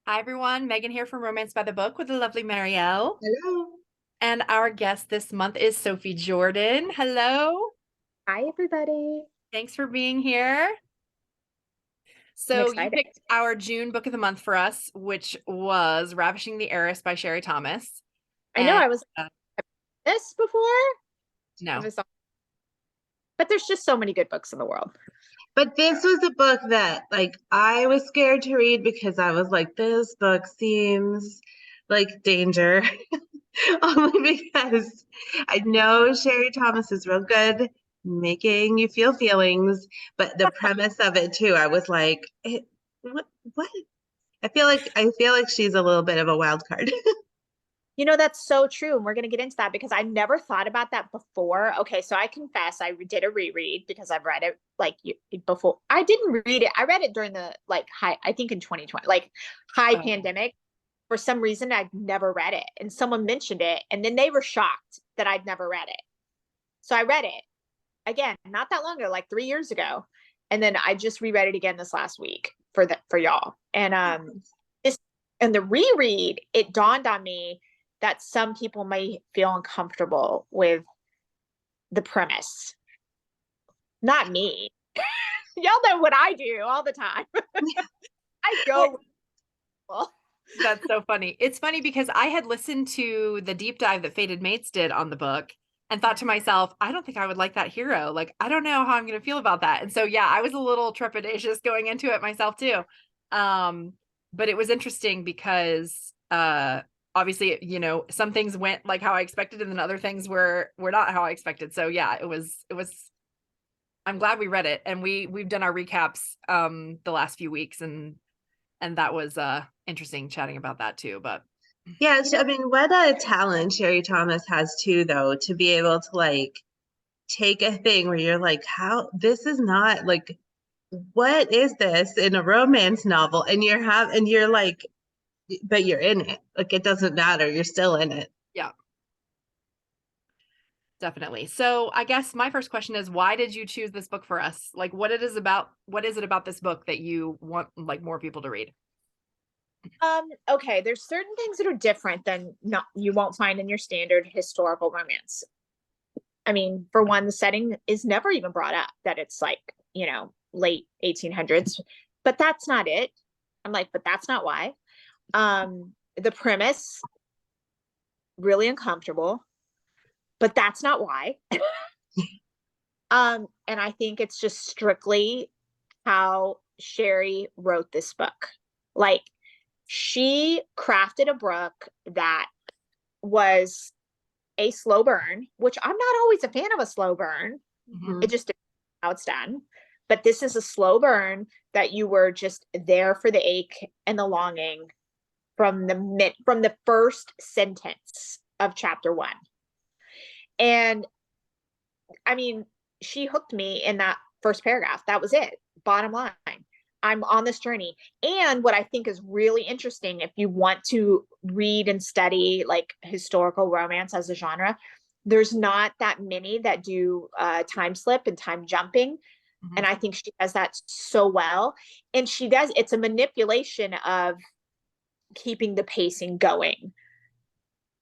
Hi, everyone. Megan here from Romance by the Book with the lovely Marielle. Hello. And our guest this month is Sophie Jordan. Hello. Hi, everybody. Thanks for being here. I'm So, you excited. picked our June book of the month for us, which was Ravishing the Heiress by Sherry Thomas. I know And I was this before. I no, was, but there's just so many good books in the world. But this was a book that, like, I was scared to read because I was like, this book seems like danger. Only because I know Sherry Thomas is real good making you feel feelings, but the premise of it too, I was like, what? I feel like she's a little bit of a wild card. That's so true. And we're going to get into that because I never thought about that before. Okay, so I confess I did a reread because I've read it before. I didn't read it. I read it during the high, I think in 2020, high oh, pandemic. For some reason, I'd never read it. And someone mentioned it, and then they were shocked that I'd never read it. So I read it again, not that long ago, like 3 years ago. And then I just reread it again this last week for y'all. And this and the reread, it dawned on me that some people may feel uncomfortable with the premise. Not me. Y'all know what I do all the time. I well, go well, that's so funny. It's funny because I had listened to the deep dive that Fated Mates did on the book and thought to myself, I don't think I would like that hero. Like, I don't know how I'm going to feel about that. And so, yeah, I was a little trepidatious going into it myself too. Um, but it was interesting because obviously, some things went like how I expected and then other things were not how I expected. So, yeah, it was I'm glad we read it and we've done our recaps the last few weeks and that was interesting chatting about that too, but yeah, I mean, what a talent Sherry Thomas has too, though, to be able to like take a thing where you're like, how this is not like, what is this in a romance novel? And you're like, but you're in it. Like it doesn't matter. You're still in it. yeah, definitely. So I guess my first question is, why did you choose this book for us? Like, what is it about this book that you want like more people to read? Okay, there's certain things that are different than not you won't find in your standard historical romance. I mean, for one, the setting is never even brought up that it's late 1800s, but that's not it. I'm like, but that's not why. The premise really uncomfortable, but that's not why. And I think it's just strictly how Sherry wrote this book. Like she crafted a book that was a slow burn, which I'm not always a fan of a slow burn. Mhm. It just depends how it's done. But this is a slow burn that you were just there for the ache and the longing from the first sentence of chapter one. And I mean, she hooked me in that first paragraph. That was it. Bottom line. I'm on this journey. And what I think is really interesting, if you want to read and study like historical romance as a genre, there's not that many that do time slip and time jumping. And Mhm. I think she does that so well. And she does, it's a manipulation of keeping the pacing going.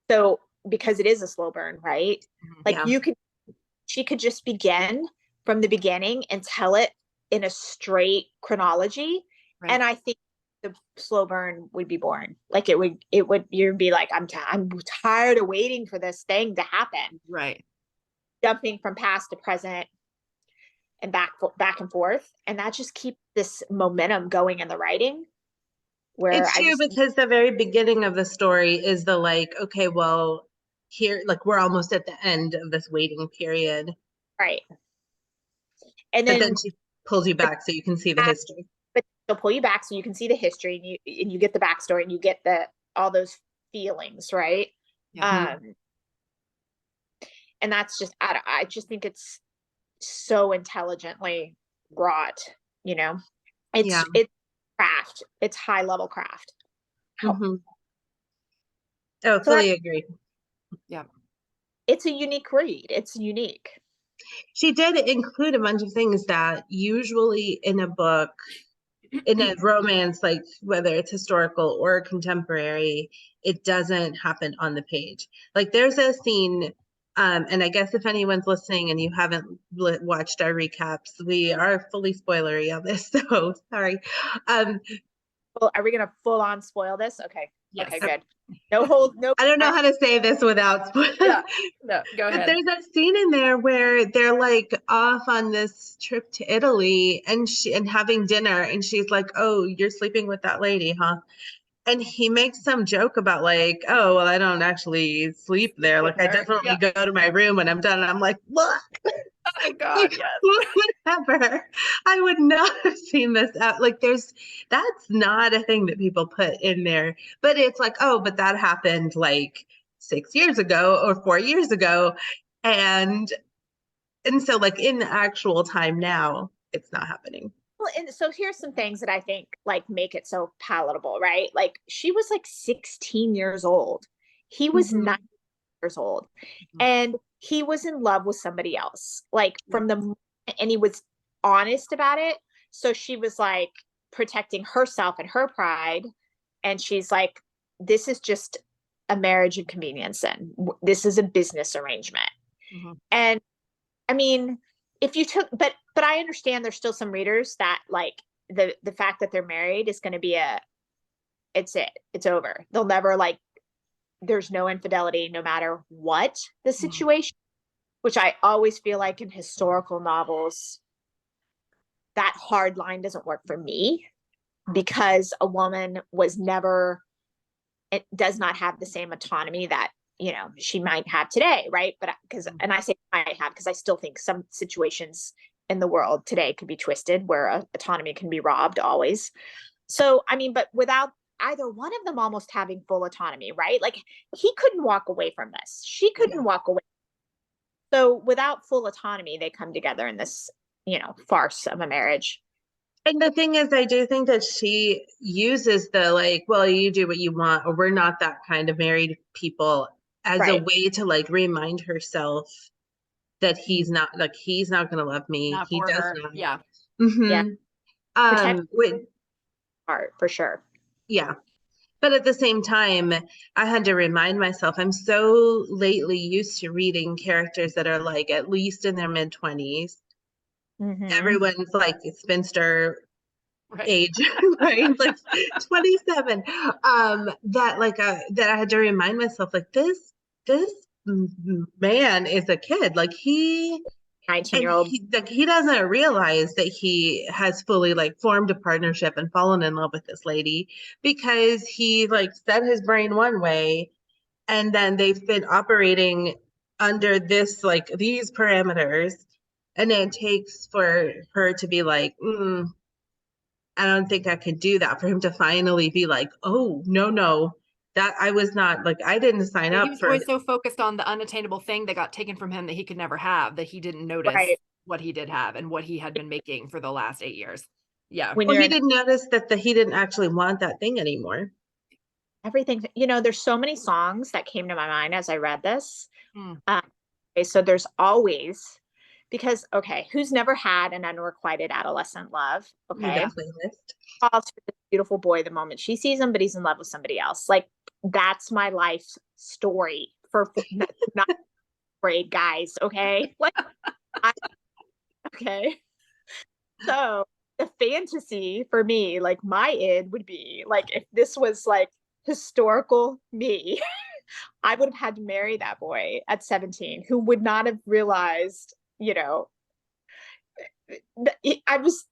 So, because it is a slow burn, right? Mhm. Like Yeah. she could just begin from the beginning and tell it in a straight chronology. Right. And I think the slow burn would be boring. Like it would, you'd be like, I'm tired of waiting for this thing to happen, Right. jumping from past to present and back and forth. And that just keeps this momentum going in the writing where It's I true just, because the very beginning of the story is the like, okay, well, here, like we're almost at the end of this waiting period. Mhm. right. And But then then, she pulls you back so you can see the history. but she'll pull you back so you can see the history and you get the backstory and you get the all those feelings, right? Yeah. Um, and that's just I just think it's so intelligently wrought, you know. Yeah. It's craft, it's high level craft. Oh, Oh, so hmm Oh, that fully agree. yeah. it's a unique read. It's unique. She did include a bunch of things that usually in a book in a romance, like whether it's historical or contemporary, it doesn't happen on the page. Like there's a scene, and I guess if anyone's listening and you haven't watched our recaps, we are fully spoilery on this, so sorry. Well, are we gonna full on spoil this? Okay. Yes. Okay, good. No hold, no. I don't know how to say this without spoiling. Yeah. No, go But ahead. there's that scene in there where they're like off on this trip to Italy and having dinner, and she's like, "Oh, you're sleeping with that lady, huh?" And he makes some joke about like, "Oh, well, I don't actually sleep there. Like, I definitely go to my room when I'm done." And I'm like, "Look, Oh God, yes. whatever. I would not have seen this out. Like, that's not a thing that people put in there. But it's like, oh, but that happened like 6 years ago or 4 years ago, and so like in the actual time now, it's not happening." Well, and so here's some things that I think like make it so palatable, right? Like she was like 16 years old. He was Mhm. 9 years old. And he was in love with somebody else. Like from the and he was honest about it. So she was like protecting herself and her pride. And she's like, this is just a marriage of convenience, and this is a business arrangement. And I mean, if you took, but I understand there's still some readers that like the fact that they're married is going to be it's over. They'll never like, there's no infidelity no matter what the situation, which I always feel like in historical novels, that hard line doesn't work for me because a woman was never, it does not have the same autonomy that she might have today, right? But because, and I say might have because I still think some situations in the world today could be twisted where autonomy can be robbed always. So I mean, but without either one of them almost having full autonomy, right? Like he couldn't walk away from this, she couldn't walk away. So without full autonomy, they come together in this farce of a marriage. And the thing is, I do think that she uses the like, well, you do what you want, or we're not that kind of married people, as a way to like remind herself that he's not going to love me. Not He for does her. not. Yeah. With Art for sure. Yeah. But at the same time, I had to remind myself, I'm so lately used to reading characters that are like at least in their mid-20s. Everyone's like spinster age, right? Like 27. That I had to remind myself, like this man is a kid. Like 19-year-old. He doesn't realize that he has fully like formed a partnership and fallen in love with this lady because he like set his brain one way, and then they've been operating under this like these parameters, and it takes for her to be like, I don't think I could do that, for him to finally be like, oh, no, that I was not like, I didn't sign up He was for always so focused on the unattainable thing that got taken from him that he could never have, that he didn't notice what he did have and what he had been making for the last 8 years. Yeah. Well, he didn't notice that he didn't actually want that thing anymore. Everything, there's so many songs that came to my mind as I read this. Okay, so there's always, because, okay, who's never had an unrequited adolescent love? Okay. Falls for this beautiful boy the moment she sees him, but he's in love with somebody else. Like, that's my life story for not grade guys. Okay. Like, okay. So the fantasy for me, like my id would be like, if this was like historical me, I would have had to marry that boy at 17 who would not have realized, I was,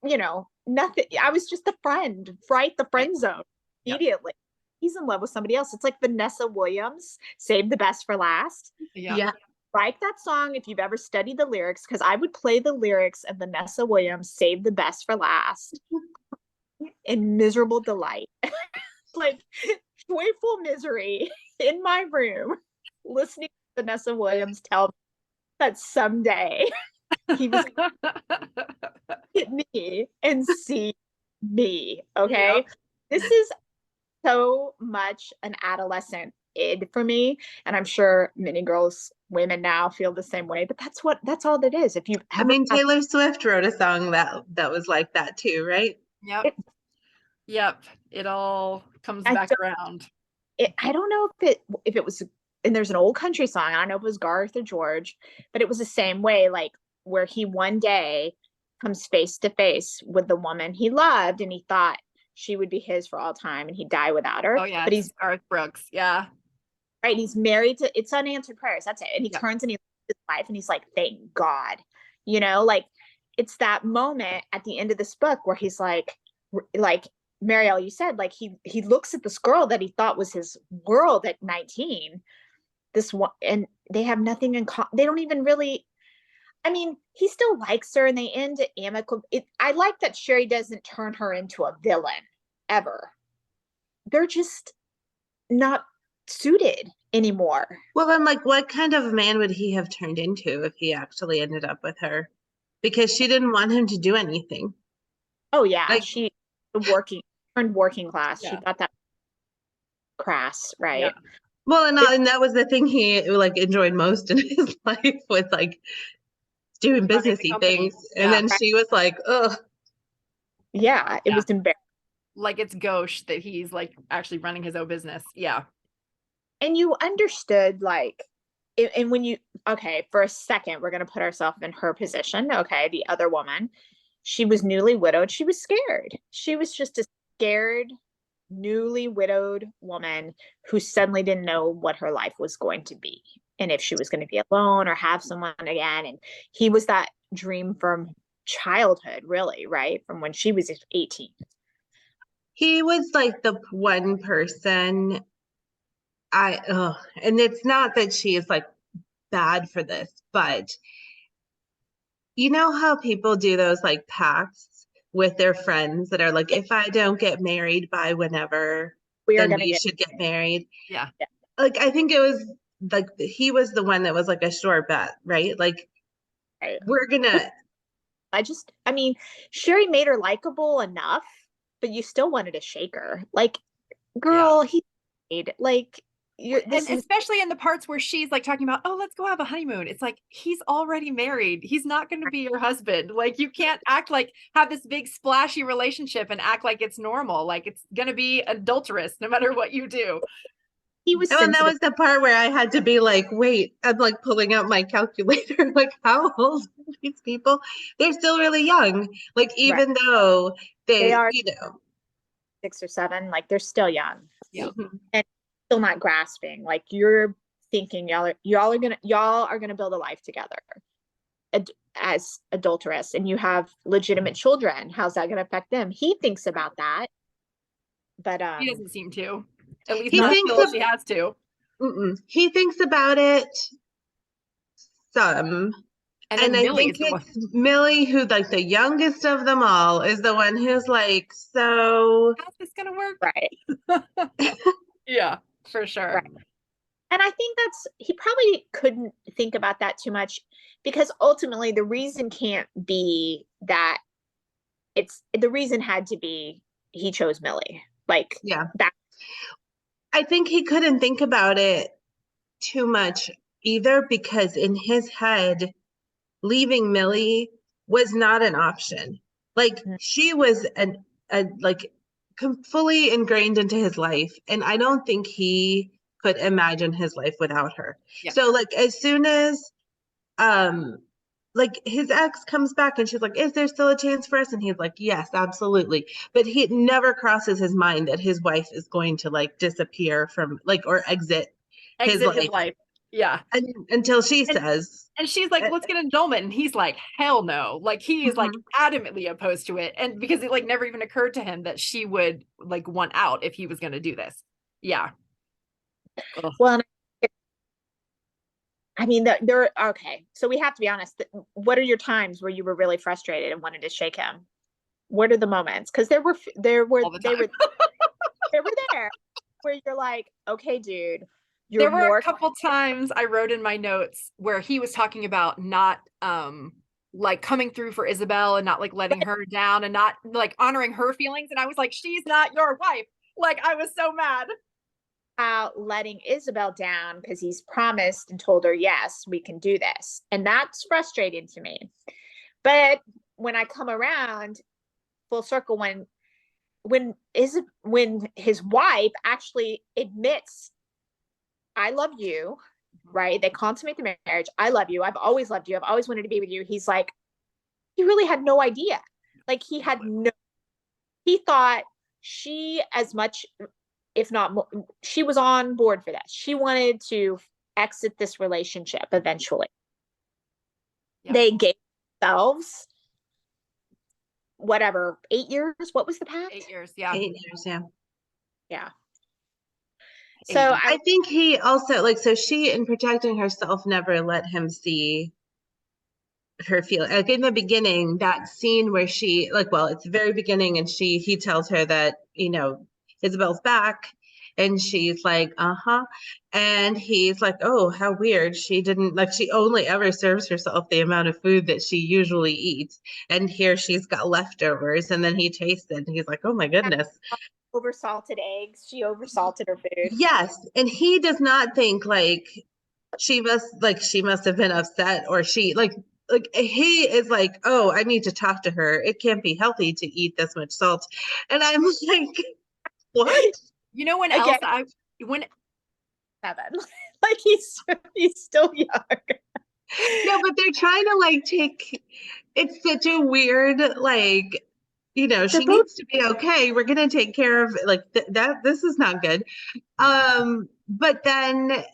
nothing. I was just a friend, right? The friend zone immediately. He's in love with somebody else. It's like Vanessa Williams, Save the Best for Last. Yeah. Like that song, if you've ever studied the lyrics, because I would play the lyrics of Vanessa Williams, Save the Best for Last in miserable delight. Like joyful misery in my room, listening to Vanessa Williams tell me that someday he was going to hit me and see me. Okay. This is so much an adolescent id for me. And I'm sure many women now feel the same way, but that's all that is. If you Taylor Swift wrote a song that was like that too, right? Yep. Yep. It all comes I back don't, around. I don't know if it was, and there's an old country song. I don't know if it was Garth or George, but it was the same way, like where he one day comes face to face with the woman he loved, and he thought she would be his for all time, and he'd die without her. Oh yeah, But he's Garth Brooks. Yeah. right. He's married to, it's unanswered prayers. That's it. And he Yep. turns and he looks at his wife and he's like, thank God. You know, like it's that moment at the end of this book where he's like Marielle, you said, like he looks at this girl that he thought was his world at 19. This one, and they have nothing in common. They don't even really. I mean, he still likes her, and they end amicable. I like that Sherry doesn't turn her into a villain ever. They're just not suited anymore. Well, then, like, what kind of man would he have turned into if he actually ended up with her? Because she didn't want him to do anything. Oh yeah, Like, she turned working class. She Yeah. thought that crass, right? Yeah. well, and that was the thing he like enjoyed most in his life was like doing Running the businessy company. things. Yeah. And then she was like, ugh. Yeah, it Yeah. was embarrassing. Like it's gauche that he's like actually running his own business. Yeah. And you understood, like, and when you, okay, for a second, we're going to put ourselves in her position. Okay, the other woman, she was newly widowed. She was scared. She was just a scared, newly widowed woman who suddenly didn't know what her life was going to be and if she was going to be alone or have someone again. And he was that dream from childhood, really, right? From when she was 18. He was like the one person and it's not that she is like bad for this, but you know how people do those like pacts with their friends that are like, if I don't get married by whenever, We are then going to we get, should get married. Yeah. Like, I think it was like he was the one that was like a sure bet, right? Like, right. we're gonna. I mean, Sherry made her likable enough, but you still wanted to shake her. Like, girl, he made, like, And this is especially in the parts where she's like talking about, oh, let's go have a honeymoon. It's like he's already married. He's not going to be your husband. Like you can't act like have this big splashy relationship and act like it's normal. Like it's going to be adulterous no matter what you do. he was Oh, and that sensitive. was the part where I had to be like, wait, I'm like pulling out my calculator. Like, how old are these people? They're still really young. Like, Right. even though They are you know. 6 or 7, like they're still young. Yeah. And still not grasping. Like you're thinking y'all are gonna build a life together as adulteress, and you have legitimate children. How's that gonna affect them? He thinks about that, but He doesn't seem to, at least He not thinks until she has to. he thinks about it some. And And then I Millie think is the one. it's Millie, who like the youngest of them all, is the one who's like, so How's this going to work? right. Yeah, for sure. Right. And I think he probably couldn't think about that too much, because ultimately the reason can't be that the reason had to be he chose Millie. Like, yeah. that. I think he couldn't think about it too much either, because in his head, leaving Millie was not an option. Like, she was like fully ingrained into his life, and I don't think he could imagine his life without her. Yeah. So like as soon as like his ex comes back and she's like, is there still a chance for us? And he's like, yes, absolutely. But he never crosses his mind that his wife is going to like disappear from like or exit his life. Yeah. Until she says. And she's like, let's get an annulment. And he's like, hell no. Like he is like adamantly opposed to it. And because it like never even occurred to him that she would like want out if he was going to do this. Yeah. Ugh. Well, I mean, there. Okay, so we have to be honest. What are your times where you were really frustrated and wanted to shake him? What are the moments? Because they were there where you're like, okay, dude, there were a couple times I wrote in my notes where he was talking about not like coming through for Isabel and not like letting her down and not like honoring her feelings. And I was like, she's not your wife. Like I was so mad. Letting Isabel down because he's promised and told her, yes, we can do this. And that's frustrating to me. But when I come around full circle, when when his wife actually admits, I love you, right? They consummate the marriage. I love you. I've always loved you. I've always wanted to be with you. He's like, he really had no idea. Like he thought she, as much, if not more, she was on board for that. She wanted to exit this relationship eventually. Yep. They gave themselves whatever, 8 years. What was the pact? 8 years. Yeah. 8 years. Yeah. Yeah. So I think he also, like, so she, in protecting herself, never let him see her feel. Like in the beginning, that scene where she, like, well, it's the very beginning, and he tells her that, you know, Isabel's back, and she's like, uh-huh. And he's like, oh, how weird. She didn't, like, she only ever serves herself the amount of food that she usually eats. And here she's got leftovers. And then he tastes it, and he's like, oh my goodness. Oversalted eggs. She oversalted her food. Yes. And he does not think like she must have been upset, or she like he is like, oh, I need to talk to her. It can't be healthy to eat this much salt. And I'm like, what? You know, when 7. Like he's still young. No, but they're trying to like it's such a weird, like, you know, she needs to be okay. We're gonna take care of like that. This is not good. But then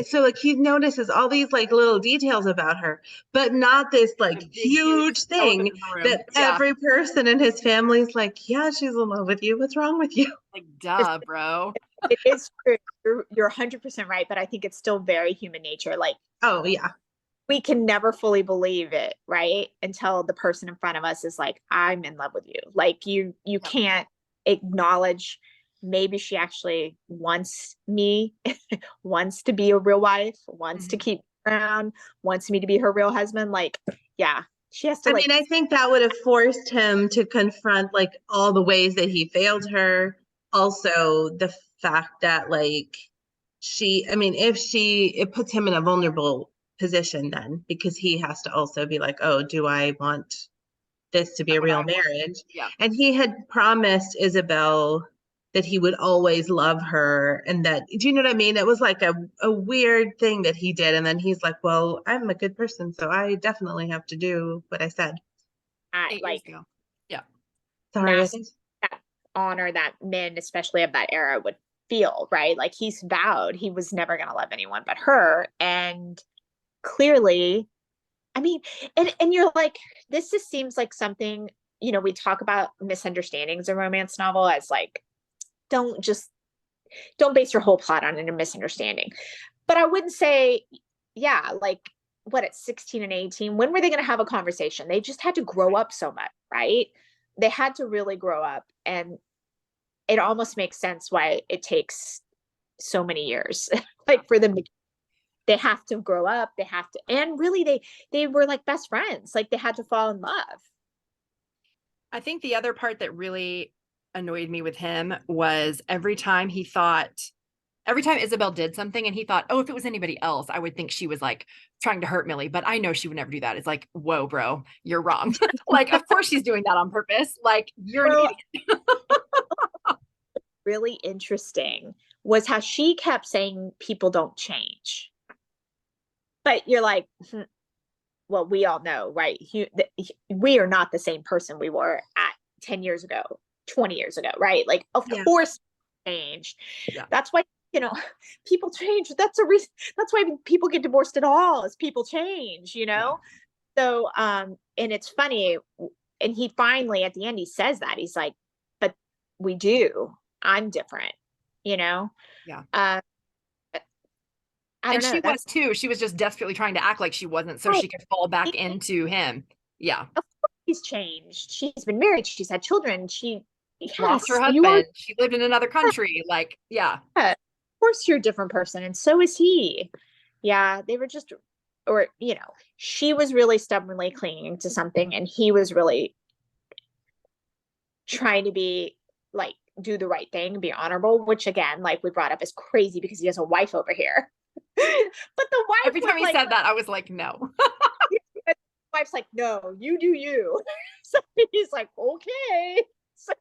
so like he notices all these like little details about her, but not this like huge thing that every person in his family is like, yeah, she's in love with you. What's wrong with you? Like, duh, bro. It is true. You're 100% right, but I think it's still very human nature. Like, oh yeah. We can never fully believe it, right? Until the person in front of us is like, I'm in love with you. Like you can't acknowledge maybe she actually wants me, wants to be a real wife, wants to keep around, wants me to be her real husband. Like, yeah, she has to. I mean, I think that would have forced him to confront like all the ways that he failed her. Also, the fact that like it puts him in a vulnerable position then, because he has to also be like, oh, do I want this to be a real marriage? Yeah. And he had promised Isabel that he would always love her, and that, do you know what I mean? It was like a weird thing that he did, and then he's like, well, I'm a good person, so I definitely have to do what I said. 8 years ago. Yeah. Sorry. That honor that men, especially of that era, would feel, right? Like he's vowed he was never going to love anyone but her, and clearly, I mean, and you're like, this just seems like something, you know, we talk about misunderstandings in romance novel as like, don't base your whole plot on a misunderstanding. But I wouldn't say, yeah, like what, at 16 and 18, when were they going to have a conversation? They just had to grow up so much, right? They had to really grow up, and it almost makes sense why it takes so many years, like for them to, they have to grow up, they have to, and really they were like best friends, like they had to fall in love. I think the other part that really annoyed me with him was every time Isabel did something and he thought, oh, if it was anybody else, I would think she was like trying to hurt Millie, but I know she would never do that. It's like, whoa, bro, you're wrong. Like, of course she's doing that on purpose. Like, you're an idiot. Really interesting was how she kept saying people don't change. But you're like, well, we all know, right? We are not the same person we were at 10 years ago, 20 years ago, right? Like, of course, changed. Yeah. That's why, you know, people change. That's a reason. That's why people get divorced at all, is people change, you know? Yeah. So, and it's funny. And he finally, at the end, he says that. He's like, but we do. I'm different, you know? Yeah. And she was too. She was just desperately trying to act like she wasn't, so she could fall back into him. Yeah. Of course he's changed. She's been married. She's had children. She lost her husband. She lived in another country. Like, yeah. Of course you're a different person. And so is he. Yeah. They were just, or, you know, she was really stubbornly clinging to something, and he was really trying to be like, do the right thing, be honorable, which again, like we brought up, is crazy because he has a wife over here. But the wife, every time he said that, I was like, no. The wife's like, no, you do you. So he's like, okay. So,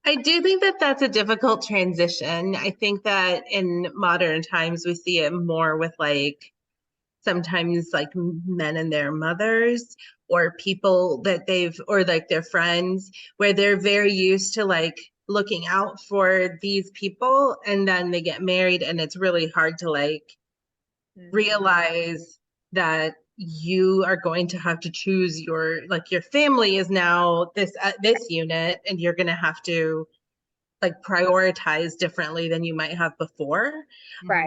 I do think that that's a difficult transition. I think that in modern times we see it more with like sometimes like men and their mothers or people that they've or like their friends where they're very used to like looking out for these people and then they get married and it's really hard to like realize that you are going to have to choose your family is now this unit and you're going to have to like prioritize differently than you might have before. Right.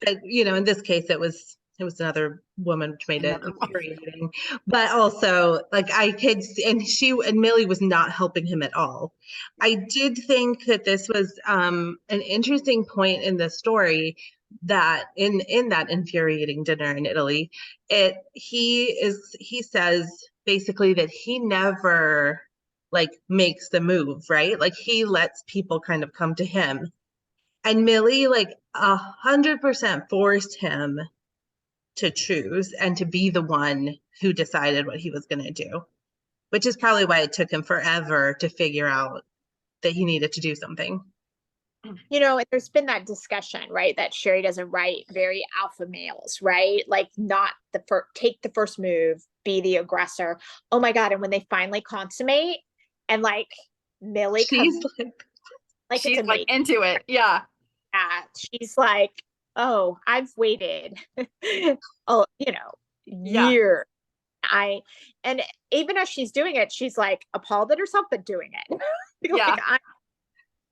But, in this case it was another woman, which made it Another one. infuriating. But also, like I could, and Millie was not helping him at all. I did think that this was an interesting point in the story that in that infuriating dinner in Italy, he says basically that he never like makes the move, right? Like he lets people kind of come to him. And Millie, like 100% forced him to choose and to be the one who decided what he was going to do, which is probably why it took him forever to figure out that he needed to do something. There's been that discussion, right? That Sherry doesn't write very alpha males, right? Like not take the first move, be the aggressor. Oh my God. And when they finally consummate and like Millie She's comes Like she's like into it. Yeah. She's like, oh, I've waited oh, year. And even as she's doing it, she's like appalled at herself, but doing it. Yeah.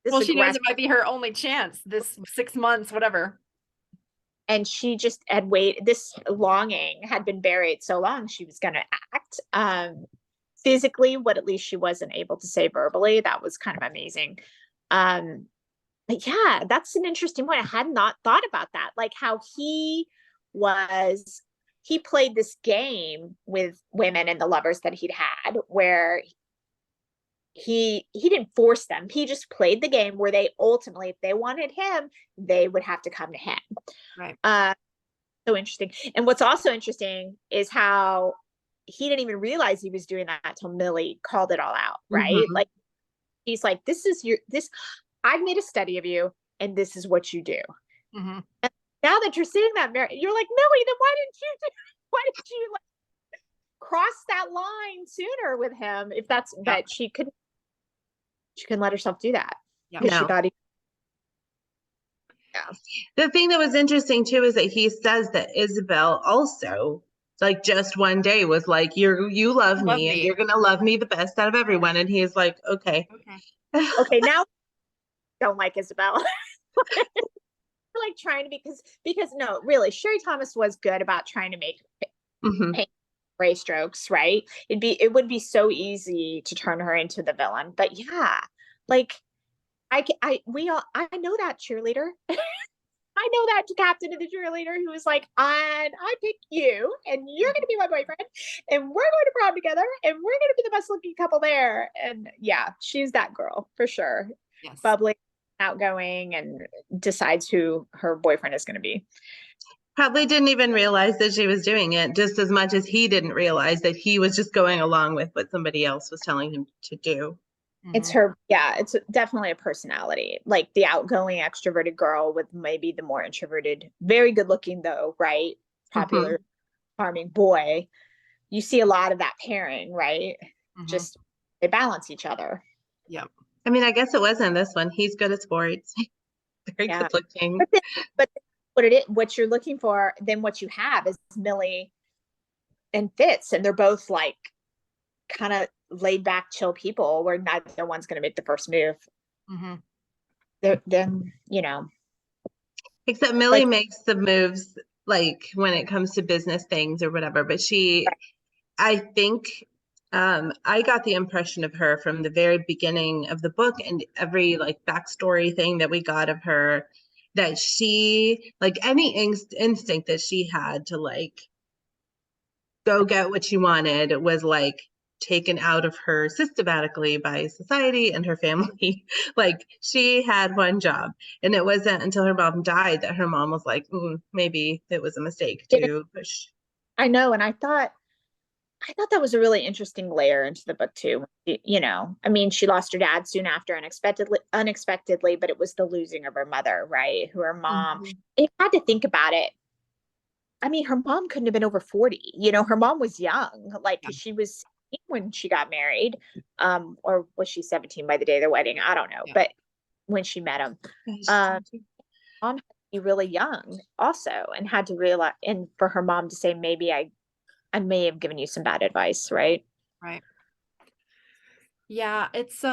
Well, she knows aggressive. it might be her only chance this 6 months, whatever. And she just had waited. This longing had been buried so long she was going to act. Physically, what at least she wasn't able to say verbally. That was kind of amazing. But yeah, that's an interesting point. I had not thought about that. Like how he played this game with women and the lovers that he'd had where he didn't force them. He just played the game where they ultimately, if they wanted him, they would have to come to him. Right. So interesting. And what's also interesting is how he didn't even realize he was doing that till Millie called it all out, right? Mm-hmm. Like he's like, I've made a study of you and this is what you do. Mm-hmm. And now that you're seeing that, you're like, Millie, then why didn't you like cross that line sooner with him? If that's that she couldn't let herself do that. Yeah. Because she thought The thing that was interesting too is that he says that Isabel also like just one day was like, you love me and you're gonna love me the best out of everyone. And he's like, okay. Okay, now don't like Isabel. Like trying to because no, really, Sherry Thomas was good about trying to make gray strokes, right? It would be so easy to turn her into the villain. But yeah, like I know that cheerleader. I know that captain of the cheerleader who was like, I pick you and you're going to be my boyfriend and we're going to prom together and we're going to be the best looking couple there. And yeah, she's that girl for sure. Yes. Bubbly, outgoing, and decides who her boyfriend is going to be. Probably didn't even realize that she was doing it just as much as he didn't realize that he was just going along with what somebody else was telling him to do. It's her, it's definitely a personality, like the outgoing, extroverted girl with maybe the more introverted, very good looking though, right? Popular, charming boy. You see a lot of that pairing, right? Just they balance each other. Yep. I mean, I guess it wasn't this one. He's good at sports. Very good looking. But what you're looking for, then what you have is Millie and Fitz, and they're both like kind of laid back, chill people where neither one's going to make the first move. Then except Millie makes the moves like when it comes to business things or whatever, but I think I got the impression of her from the very beginning of the book and every like backstory thing that we got of her, that she like any instinct that she had to like go get what she wanted was like taken out of her systematically by society and her family. Like she had one job, and it wasn't until her mom died that her mom was like, maybe it was a mistake to push. I know. And I thought I thought that was a really interesting layer into the book too. You know, I mean, she lost her dad soon after unexpectedly, but it was the losing of her mother, right? Who her mom, Mhm. you had to think about it. I mean, her mom couldn't have been over 40. You know, her mom was young, like, Yeah. because she was 16 when she got married. Or was she 17 by the day of their wedding? I don't know. Yeah. But when she met him, mom had to be really young also, and had to realize, and for her mom to say, maybe I may have given you some bad advice, right? Right. Yeah, it's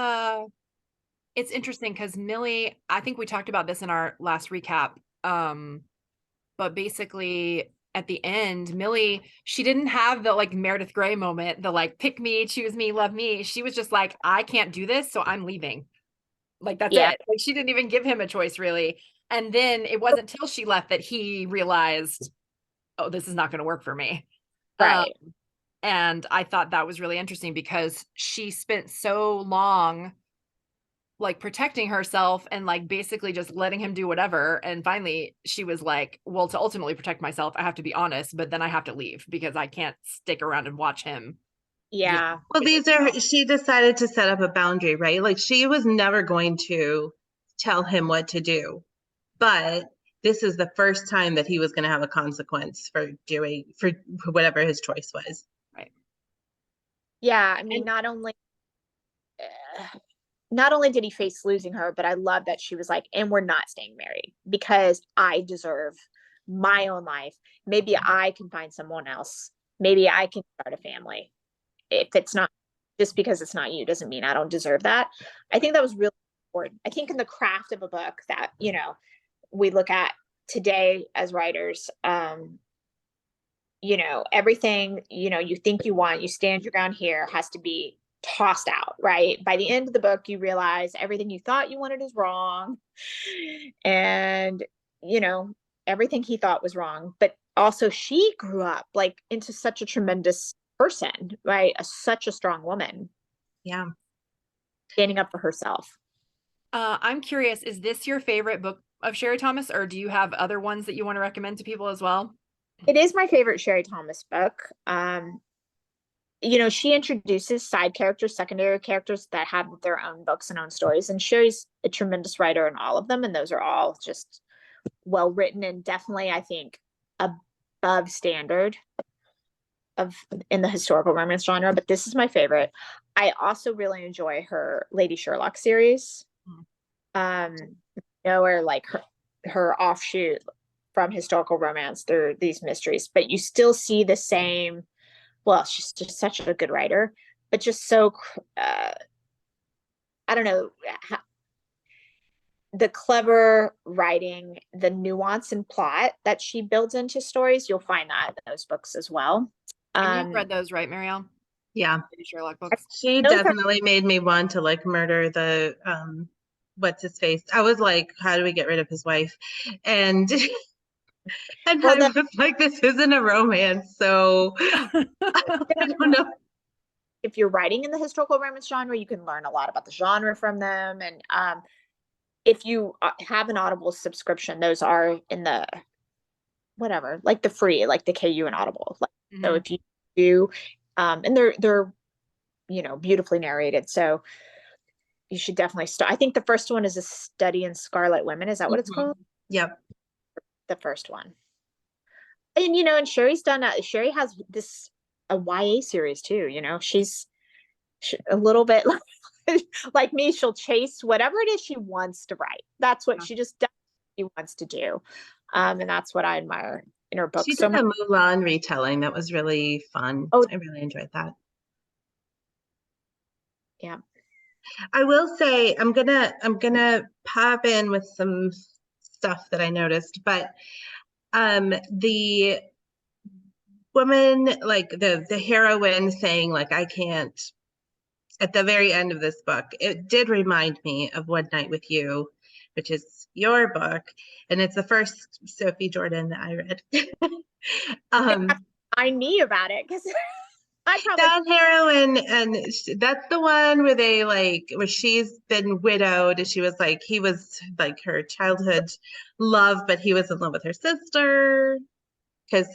interesting because Millie, I think we talked about this in our last recap. But basically at the end, Millie, she didn't have the like Meredith Grey moment, the like pick me, choose me, love me. She was just like, I can't do this, so I'm leaving. Like that's Yeah, it. Like she didn't even give him a choice really. And then it wasn't till she left that he realized, oh, this is not going to work for me. Um, right. and I thought that was really interesting because she spent so long like protecting herself and like basically just letting him do whatever. And finally she was like, well, to ultimately protect myself, I have to be honest, but then I have to leave because I can't stick around and watch him. Yeah. Well, she decided to set up a boundary, right? Like she was never going to tell him what to do, but this is the first time that he was going to have a consequence for whatever his choice was. Right. Yeah. I mean, And not only did he face losing her, but I love that she was like, and we're not staying married because I deserve my own life. Maybe I can find someone else. Maybe I can start a family. If it's not, just because it's not you doesn't mean I don't deserve that. I think that was really important. I think in the craft of a book that, you know, we look at today as writers, you know, everything, you know, you think you want, you stand your ground here has to be tossed out, right? By the end of the book, you realize everything you thought you wanted is wrong. And, you know, everything he thought was wrong. But also, she grew up like into such a tremendous person, right? Such a strong woman, Yeah. standing up for herself. I'm curious, is this your favorite book of Sherry Thomas, or do you have other ones that you want to recommend to people as well? It is my favorite Sherry Thomas book. You know, she introduces side characters, secondary characters that have their own books and own stories. And Sherry's a tremendous writer in all of them. And those are all just well written and definitely, I think, above standard of in the historical romance genre. But this is my favorite. I also really enjoy her Lady Sherlock series. You know, or like her offshoot from historical romance through these mysteries, but you still see the same. Well, she's just such a good writer, but just so I don't know, the clever writing, the nuance and plot that she builds into stories. You'll find that in those books as well. And you've read those, right, Marielle? Yeah. Lady Sherlock books. She Those are definitely made me want to like murder the what's his face. I was like, how do we get rid of his wife? And and well, I was like, this isn't a romance, so I don't know. if you're writing in the historical romance genre, you can learn a lot about the genre from them. And if you have an Audible subscription, those are in the whatever, like the free, like the KU and Audible. Like, so if you do, and they're you know beautifully narrated, so you should definitely start. I think the first one is A Study in Scarlet Women. Is that what it's called? Yep. The first one. And you know, and Sherry's done. Sherry has this a YA series too. You know, she's a little bit like me. She'll chase whatever it is she wants to write. That's what she just does. She wants to do, and that's what I admire in her books She so did a much. Mulan retelling that was really fun. Oh, I really enjoyed that. yeah. I will say I'm gonna pop in with some stuff that I noticed, but the woman, like the heroine saying like I can't, at the very end of this book, it did remind me of One Night with You, which is your book, and it's the first Sophie Jordan that I read. I knew about it because I probably That heroine, and that's the one where they like where she's been widowed. She was like he was like her childhood love, but he was in love with her sister because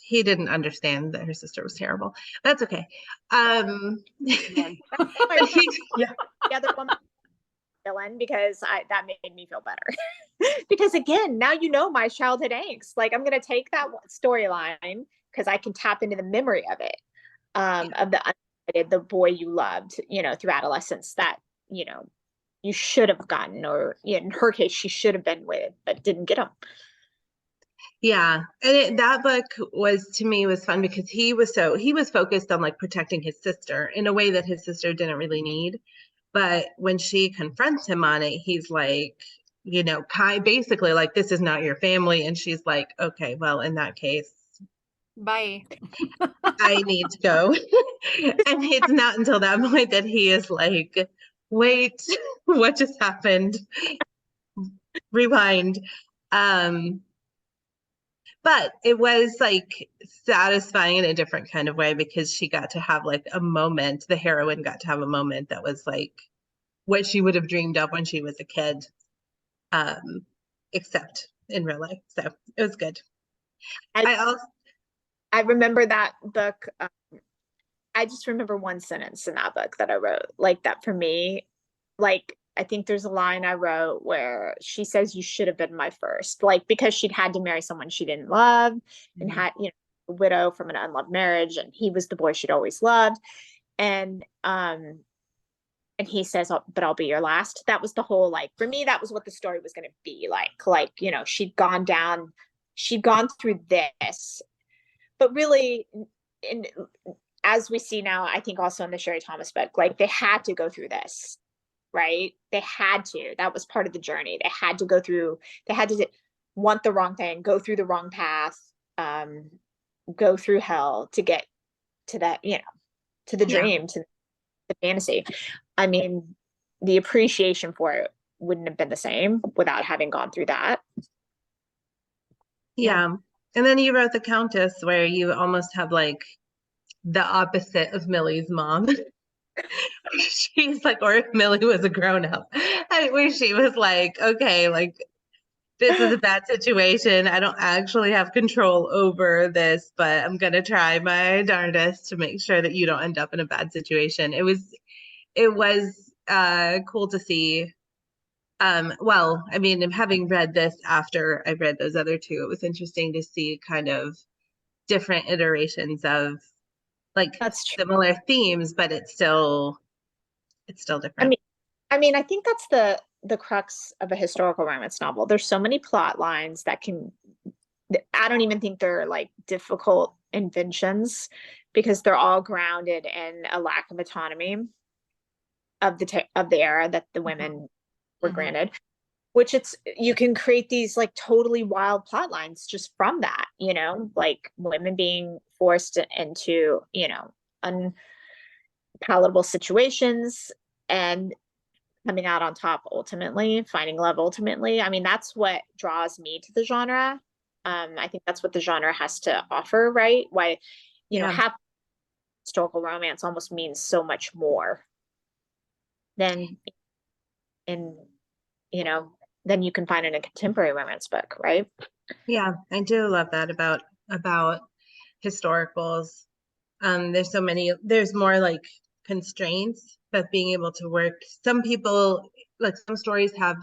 he didn't understand that her sister was terrible. That's okay. But Yeah. The other woman villain, because that made me feel better. Because again, now you know my childhood angst. Like I'm gonna take that storyline because I can tap into the memory of it, of the boy you loved, through adolescence that you should have gotten, or in her case, she should have been with, but didn't get him. Yeah. And that book to me was fun because he was focused on like protecting his sister in a way that his sister didn't really need. But when she confronts him on it, he's like, basically like, this is not your family. And she's like, okay, well, in that case, bye. I need to go. And it's not until that point that he is like, wait, what just happened? Rewind. But it was like satisfying in a different kind of way because she got to have like a moment. The heroine got to have a moment that was like what she would have dreamed of when she was a kid, except in real life. So it was good. I remember that book. I just remember one sentence in that book that I wrote, like that for me. Like, I think there's a line I wrote where she says, "You should have been my first," like because she'd had to marry someone she didn't love and had, a widow from an unloved marriage, and he was the boy she'd always loved. And he says, "But I'll be your last." That was the whole, like, for me, that was what the story was going to be like, she'd gone through this, but really, as we see now, I think also in the Sherry Thomas book, like they had to go through this, right? They had to. That was part of the journey. They had to want the wrong thing, go through the wrong path, go through hell to get to that, to the dream, to the fantasy. I mean, the appreciation for it wouldn't have been the same without having gone through that. Yeah. And then you wrote The Countess, where you almost have like the opposite of Millie's mom. She's like, or if Millie was a grown up, where she was like, okay, like this is a bad situation. I don't actually have control over this, but I'm gonna try my darndest to make sure that you don't end up in a bad situation. It was cool to see. Well, I mean, having read this after I read those other two, it was interesting to see kind of different iterations of like similar themes, but it's still different. I mean, I think that's the crux of a historical romance novel. There's so many plot lines that I don't even think they're like difficult inventions because they're all grounded in a lack of autonomy of the era that the women were granted, which you can create these like totally wild plot lines just from that, like women being forced into, unpalatable situations and coming out on top ultimately, finding love ultimately. I mean, that's what draws me to the genre. I think that's what the genre has to offer, right? Why, have historical romance almost means so much more than than you can find in a contemporary romance book, right? Yeah, I do love that about historicals. There's more like constraints, but being able to work. Some people, like some stories have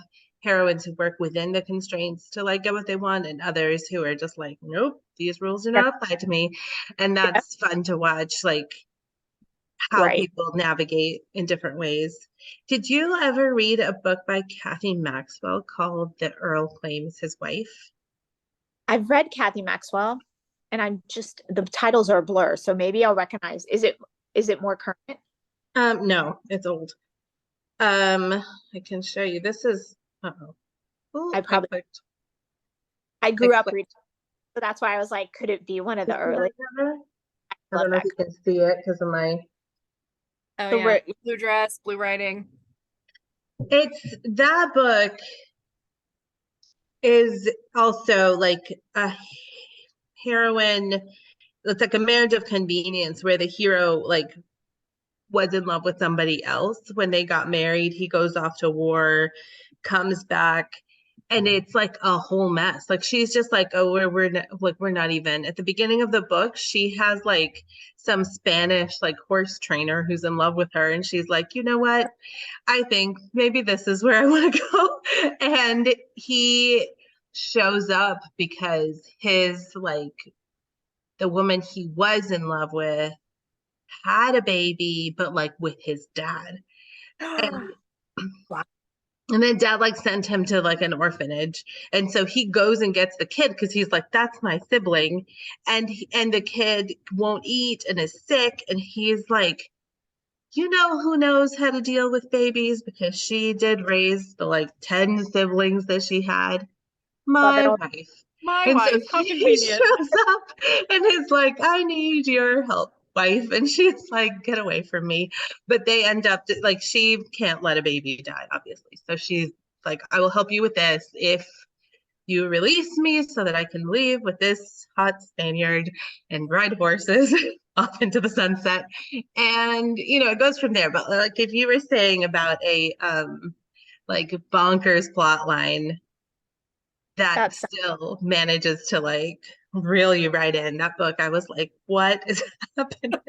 heroines who work within the constraints to like get what they want, and others who are just like, nope, these rules do not apply to me. And that's fun to watch, like how people navigate in different ways. Did you ever read a book by Kathy Maxwell called The Earl Claims His Wife? I've read Kathy Maxwell, and the titles are a blur, so maybe I'll recognize. Is it more current? No, it's old. I can show you. This is I grew up reading, so that's why I was like, could it be one of the early? I don't know if you can see it because of my blue dress, blue writing. It's that book is also like a heroine. It's like a marriage of convenience where the hero like was in love with somebody else. When they got married, he goes off to war, comes back, and it's like a whole mess. Like she's just like, oh, we're not even at the beginning of the book. She has like some Spanish like horse trainer who's in love with her, and she's like, you know what? I think maybe this is where I want to go. And he shows up because his like the woman he was in love with had a baby, but like with his dad. And Wow. And then dad like sent him to like an orphanage. And so he goes and gets the kid because he's like, that's my sibling. And the kid won't eat and is sick. And he's like, you know who knows how to deal with babies because she did raise the like 10 siblings that she had? Love it. My wife. My And so wife, how he convenient. shows up and is like, I need your help, wife. And she's like, get away from me. But they end up like, she can't let a baby die, obviously. So she's like, I will help you with this if you release me so that I can leave with this hot Spaniard and ride horses off into the sunset. And, it goes from there. But like, if you were saying about a, like bonkers plot line, that That's still manages to like reel you right in. That book, I was like, what is happening?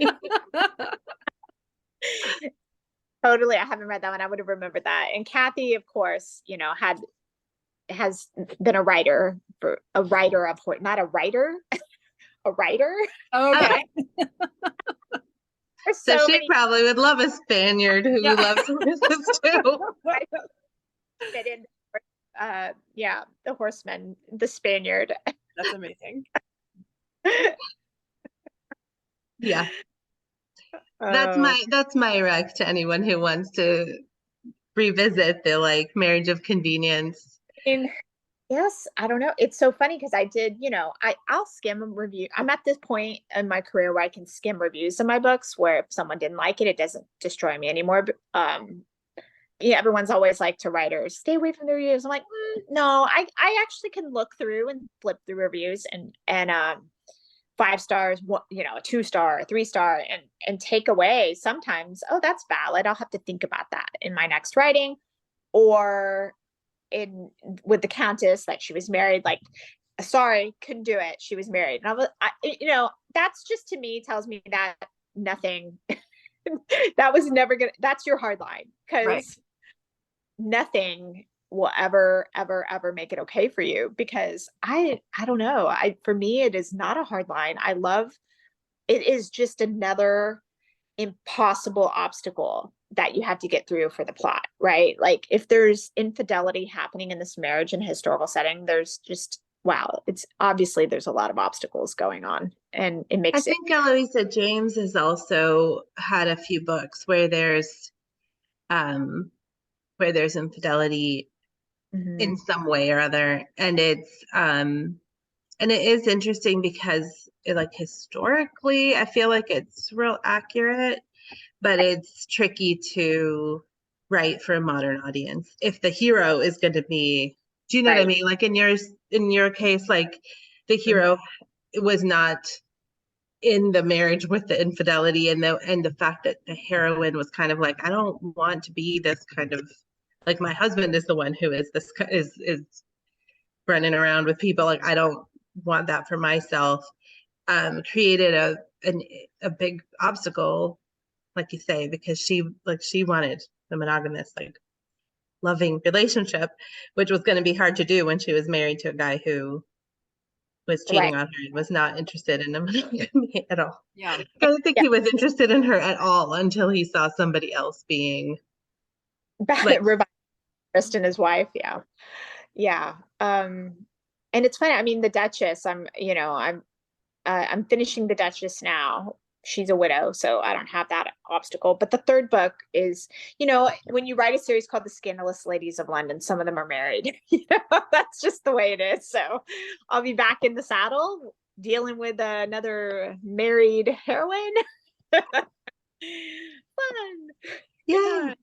totally. I haven't read that one. I would have remembered that. And Kathy, of course, has been a writer of not a writer, a writer. Okay. There's So so she many probably would love a Spaniard who Yeah. loves horses too. fit in. Yeah, the horseman, the Spaniard. That's amazing. Yeah. That's my rec to anyone who wants to revisit the like marriage of convenience. And yes, I don't know. It's so funny because I did, I'll skim a review. I'm at this point in my career where I can skim reviews of my books where if someone didn't like it, it doesn't destroy me anymore. Yeah, everyone's always like to writers, stay away from the reviews. I'm like, no, I actually can look through and flip through reviews and 5 stars, a 2-star, a 3-star, and take away sometimes, oh, that's valid. I'll have to think about that in my next writing. Or in with the Countess, that she was married, like, sorry, couldn't do it. She was married. And that's just, to me, tells me that nothing that was never gonna, that's your hard line, because Right. nothing will ever make it okay for you, because I don't know, for me it is not a hard line. I love it. Is just another impossible obstacle that you have to get through for the plot, right? Like if there's infidelity happening in this marriage in a historical setting, there's just, wow, it's obviously there's a lot of obstacles going on, and it I makes think Eloisa James has also had a few books where there's infidelity in some way or other. And it is interesting because like historically, I feel like it's real accurate, but it's tricky to write for a modern audience if the hero is going to be, do you know what I Right. mean? Like in your case, like the hero was not in the marriage with the infidelity, and the fact that the heroine was kind of like, I don't want to be this kind of, like, my husband is the one who is this is running around with people, like I don't want that for myself. Created a big obstacle, like you say, because she wanted the monogamous, like, loving relationship, which was going to be hard to do when she was married to a guy who was cheating on her and was not interested in a monogamy at all. Yeah. I don't think he was interested in her at all until he saw somebody else being like, Kristen and his wife. Yeah. And it's funny, I mean, the Duchess, I'm finishing the Duchess now. She's a widow, so I don't have that obstacle. But the third book is, when you write a series called The Scandalous Ladies of London, some of them are married. That's just the way it is. So I'll be back in the saddle dealing with another married heroine. Fun. yeah.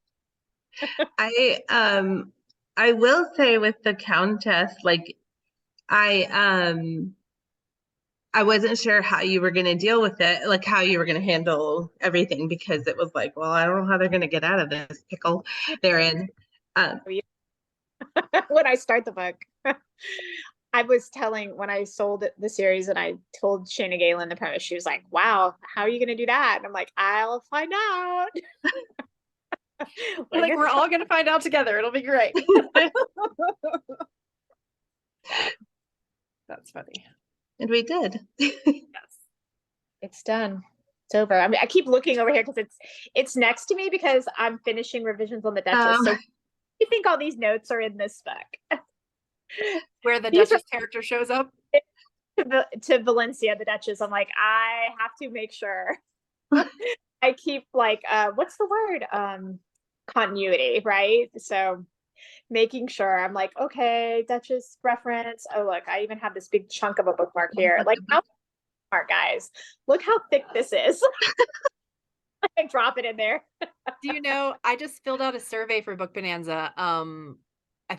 I will say with the Countess, like, I wasn't sure how you were going to deal with it, like how you were going to handle everything, because it was like, well, I don't know how they're going to get out of this pickle they're in. when I start the book. I was telling when I sold the series and I told Shayna Galen the premise, she was like, wow, how are you going to do that? And I'm like, I'll find out. Like we're all going to find out together. It'll be great. That's funny. And we did. Yes. It's done. It's over. I mean, I keep looking over here because it's next to me because I'm finishing revisions on the Duchess. So you think all these notes are in this book? Where the Duchess character shows up? To Valencia, the Duchess. I'm like, I have to make sure. I keep like, what's the word? Continuity, right? So making sure I'm like, okay, Duchess reference. Oh, look, I even have this big chunk of a bookmark here. Like, how smart, guys? Look how thick this is. I drop it in there. Do you know, I just filled out a survey for Book Bonanza.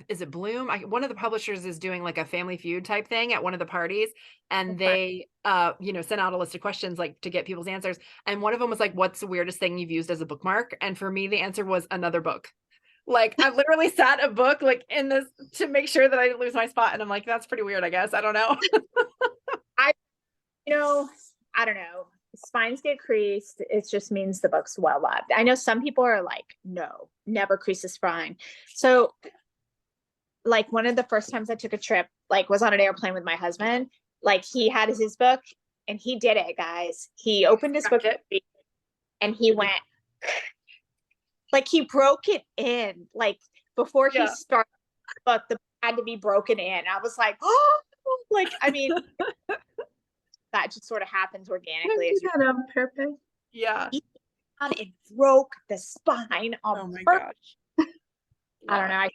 Is it Bloom? One of the publishers is doing like a Family Feud type thing at one of the parties, and they sent out a list of questions like to get people's answers. And one of them was like, what's the weirdest thing you've used as a bookmark? And for me, the answer was another book. Like I literally sat a book like in this to make sure that I didn't lose my spot. And I'm like, that's pretty weird, I guess. I don't know. I don't know. Spines get creased. It just means the book's well loved. I know some people are like, no, never crease a spine. So like one of the first times I took a trip, like was on an airplane with my husband, like he had his book and he did it, guys. He opened his book and he went, like he broke it in, like before he started the book, the book had to be broken in. I was like, oh, like, I mean, that just sort of happens organically. Is that on purpose? Yeah. It broke the spine on purpose. Gosh. I don't know.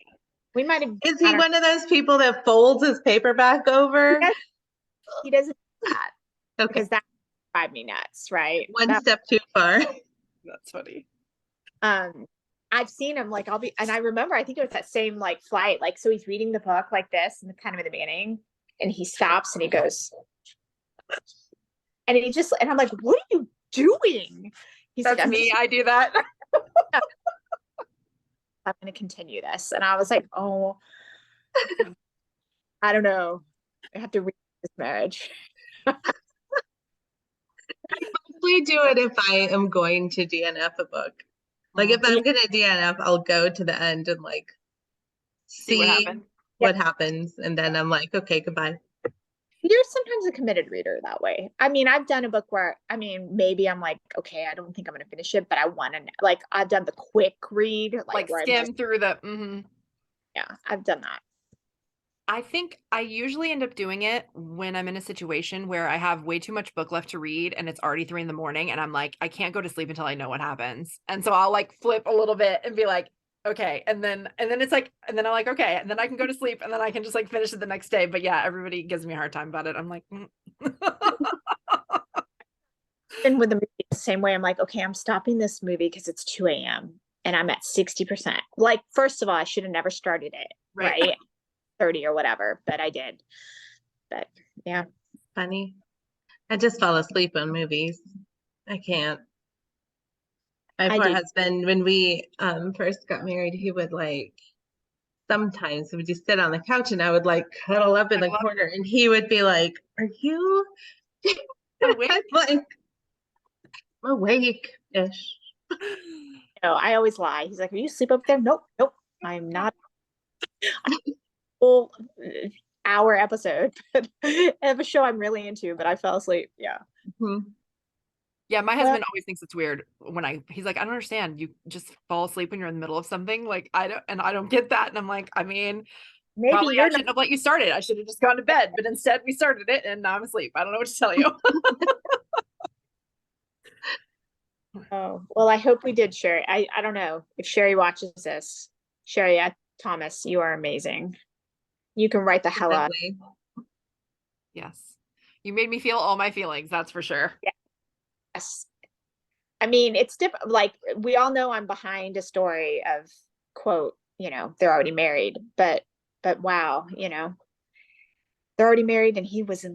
We might have. Is he one of those people that folds his paperback over? He doesn't do that. Okay. Because that would drive me nuts, right? One step too far. That's funny. I've seen him like and I remember I think it was that same like flight, like so he's reading the book like this and kind of in the beginning, and he stops and he goes, and I'm like, what are you doing? He's That's like, me. I do that. I'm going to continue this. And I was like, oh, I don't know. I have to read this marriage. I mostly do it if I am going to DNF a book. Like if I'm going to DNF, I'll go to the end and like see what happens. And then I'm like, okay, goodbye. You're sometimes a committed reader that way. I mean, I've done a book where, I mean, maybe I'm like, okay, I don't think I'm going to finish it, but I want to, like, I've done the quick read, like skim through the, yeah, I've done that. I think I usually end up doing it when I'm in a situation where I have way too much book left to read and it's already 3 a.m. and I'm like, I can't go to sleep until I know what happens. And so I'll like flip a little bit and be like, okay. And then it's like, and then I'm like, okay. And then I can go to sleep and then I can just like finish it the next day. But yeah, everybody gives me a hard time about it. I'm like, And with the movie, the same way, I'm like, okay, I'm stopping this movie because it's 2 a.m. and I'm at 60%. Like, first of all, I should have never started it, right? 30 or whatever, but I did. But yeah. Funny. I just fall asleep on movies. I can't. My poor husband, when we first got married, he would like sometimes he would just sit on the couch and I would like cuddle up in the corner and he would be like, are you awake? Like, I'm awake-ish. No, I always lie. He's like, are you asleep up there? Nope, I'm not. Full hour episode of a show I'm really into, but I fell asleep. Yeah. Mm-hmm. Yeah, my husband always thinks it's weird when he's like, I don't understand. You just fall asleep when you're in the middle of something. Like I don't get that. And I'm like, I mean, maybe probably I shouldn't have let you start it. I should have just gone to bed, but instead we started it and now I'm asleep. I don't know what to tell you. Oh, well, I hope we did, Sherry. I don't know if Sherry watches this. Sherry, Thomas, you are amazing. You can write the hell out. Yes. You made me feel all my feelings. That's for sure. Yeah. Yes. I mean, it's different. Like we all know I'm behind a story of quote, they're already married, but wow, they're already married and he was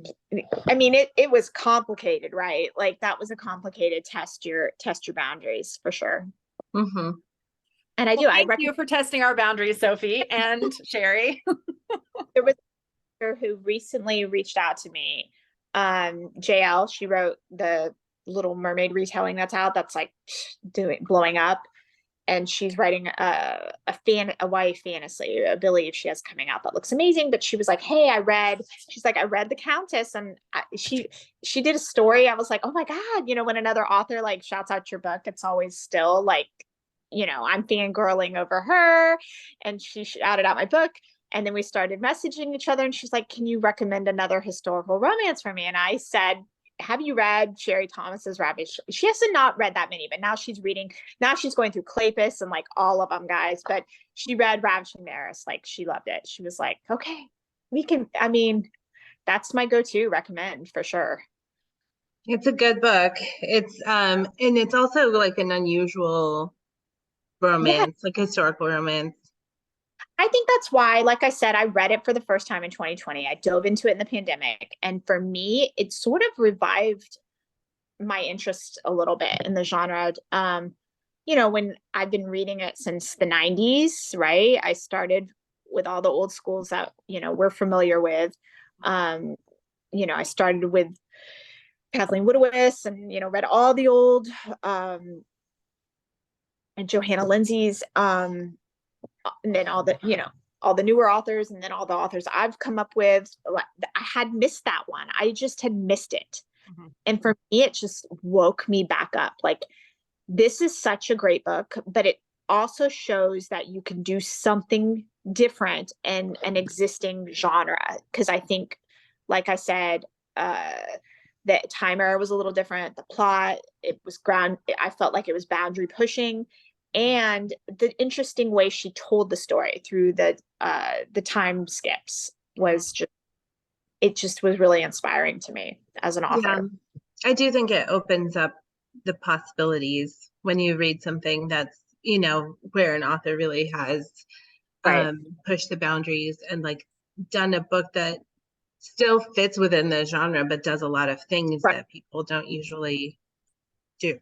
I mean, it was complicated, right? Like that was a complicated test your boundaries for sure. Mm-hmm. And I Well, do. I thank you recommend. for testing our boundaries, Sophie and Sherry. There was a writer who recently reached out to me. JL, she wrote the Little Mermaid retelling that's out. That's like blowing up. And she's writing a YA fantasy, I believe she has coming out that looks amazing. But she was like, "Hey, she's like, I read The Countess," and she did a story. I was like, "Oh my God," when another author like shouts out your book, it's always still like, I'm fangirling over her, and she shouted out my book. And then we started messaging each other, and she's like, "Can you recommend another historical romance for me?" And I said, "Have you read Sherry Thomas's Ravishing?" She has not read that many, but now she's going through Clapus and like all of them, guys. But she read Ravishing the Heiress. Like, she loved it. She was like, "Okay, that's my go-to recommend for sure." It's a good book. It's and it's also like an unusual Yeah, romance, like historical romance. I think that's why, like I said, I read it for the first time in 2020. I dove into it in the pandemic. And for me, it sort of revived my interest a little bit in the genre. When I've been reading it since the 90s, right? I started with all the old schools that, we're familiar with. I started with Kathleen Woodiwiss and, read all the old and Johanna Lindsay's and then all the newer authors, and then all the authors I've come up with. I had missed that one. I just had missed it. Mm-hmm. And for me, it just woke me back up. Like, this is such a great book, but it also shows that you can do something different in an existing genre. Because I think, like I said, the time era was a little different. The plot, I felt like it was boundary pushing. And the interesting way she told the story through the time skips was just was really inspiring to me as an author. Yeah, I do think it opens up the possibilities when you read something that's, where an author really has pushed the boundaries and like done a book that still fits within the genre, but does a lot of things that people don't usually do.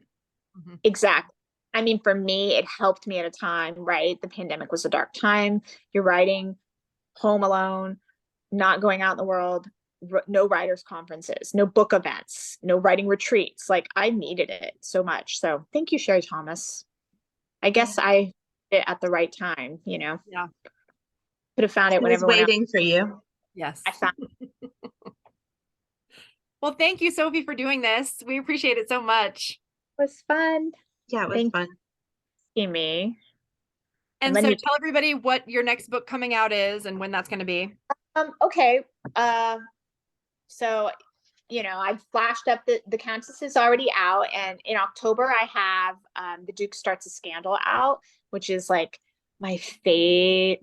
Exactly. I mean, for me, it helped me at a time, right? The pandemic was a dark time. You're writing home alone, not going out in the world, no writers' conferences, no book events, no writing retreats. Like, I needed it so much. So thank you, Sherry Thomas. I guess I did it at the right time, Yeah. Could have found it when everyone everyone waiting for you. Yes. I found it. Well, thank you, Sophie, for doing this. We appreciate it so much. It was fun. Yeah, it was fun. You for me. And so tell everybody what your next book coming out is and when that's going to be. Okay. So, I've flashed up the Countess is already out, and in October I have The Duke Starts a Scandal out, which is like my favorite.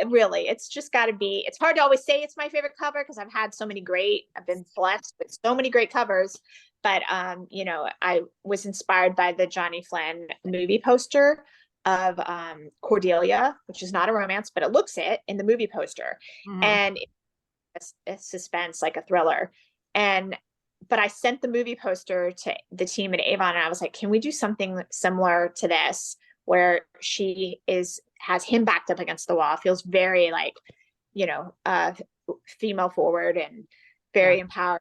Really, it's just got to be. It's hard to always say it's my favorite cover because I've been blessed with so many great covers. But I was inspired by the Johnny Flynn movie poster of Cordelia, which is not a romance, but it looks it in the movie poster. Mm-hmm. And it's a suspense, like a thriller. But I sent the movie poster to the team at Avon, and I was like, can we do something similar to this, where she has him backed up against the wall, feels very like, female forward and very empowered.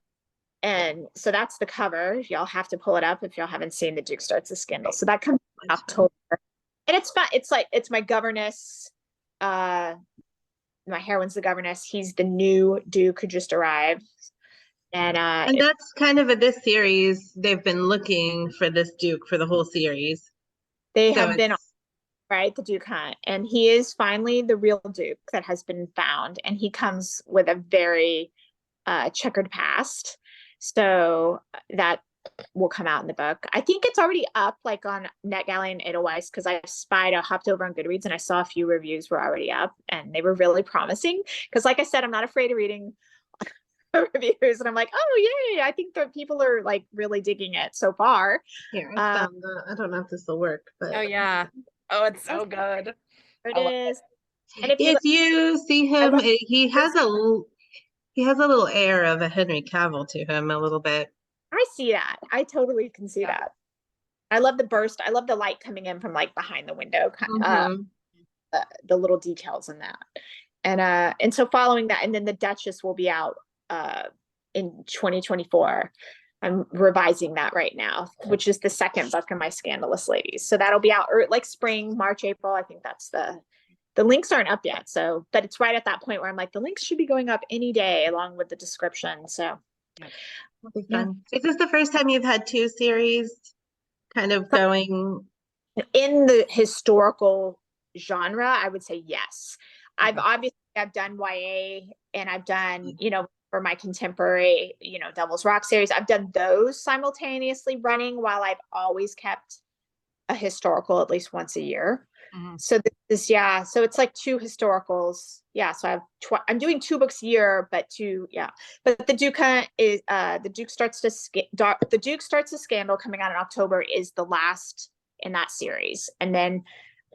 And so that's the cover. Y'all have to pull it up if y'all haven't seen The Duke Starts a Scandal. So that comes in October. And it's fun. It's my governess. My heroine's the governess. He's the new Duke who just arrived. And that's kind of this series. They've been looking for this Duke for the whole series. They have been, right, the Duke hunt. And he is finally the real Duke that has been found. And he comes with a very checkered past. So that will come out in the book. I think it's already up like on NetGalley and Edelweiss, because I hopped over on Goodreads and I saw a few reviews were already up and they were really promising. Because like I said, I'm not afraid of reading reviews, and I'm like, oh yay, I think that people are like really digging it so far. Here, I don't know if this will work, but oh yeah, it's so good. It is. And if you see him, he has a little air of a Henry Cavill to him, a little bit. I see that. I totally can see that. I love the burst. I love the light coming in from like behind the window, Mhm. the little details in that. And so following that, and then the Duchess will be out in 2024. I'm revising that right now, which is the second book in my Scandalous Ladies. So that'll be out like spring, March, April. I think that's the links aren't up yet. So, but it's right at that point where I'm like, the links should be going up any day along with the description. So That'll be fun. Is this the first time you've had two series kind of going? in the historical genre, I would say yes. I've done YA and I've done, for my contemporary, Devil's Rock series, I've done those simultaneously running while I've always kept a historical at least once a year. So so it's like two historicals. Yeah. So I'm doing 2 books a year, but but the Duke is, the Duke starts a Scandal coming out in October is the last in that series. And then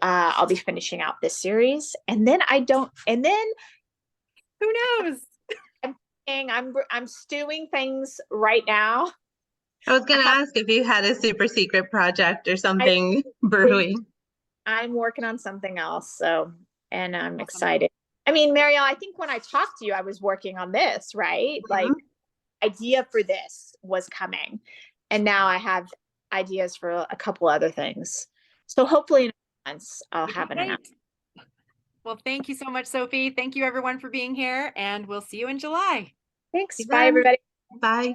I'll be finishing out this series. And then who knows? I'm stewing things right now. I was going to ask if you had a super secret project or something brewing. I'm working on something else. And I'm excited. I mean, Marielle, I think when I talked to you, I was working on this, right? Like idea for this was coming. And now I have ideas for a couple other things. So hopefully in a month, I'll have an announcement. Well, thank you so much, Sophie. Thank you everyone for being here, and we'll see you in July. Thanks. Bye, everybody. Bye.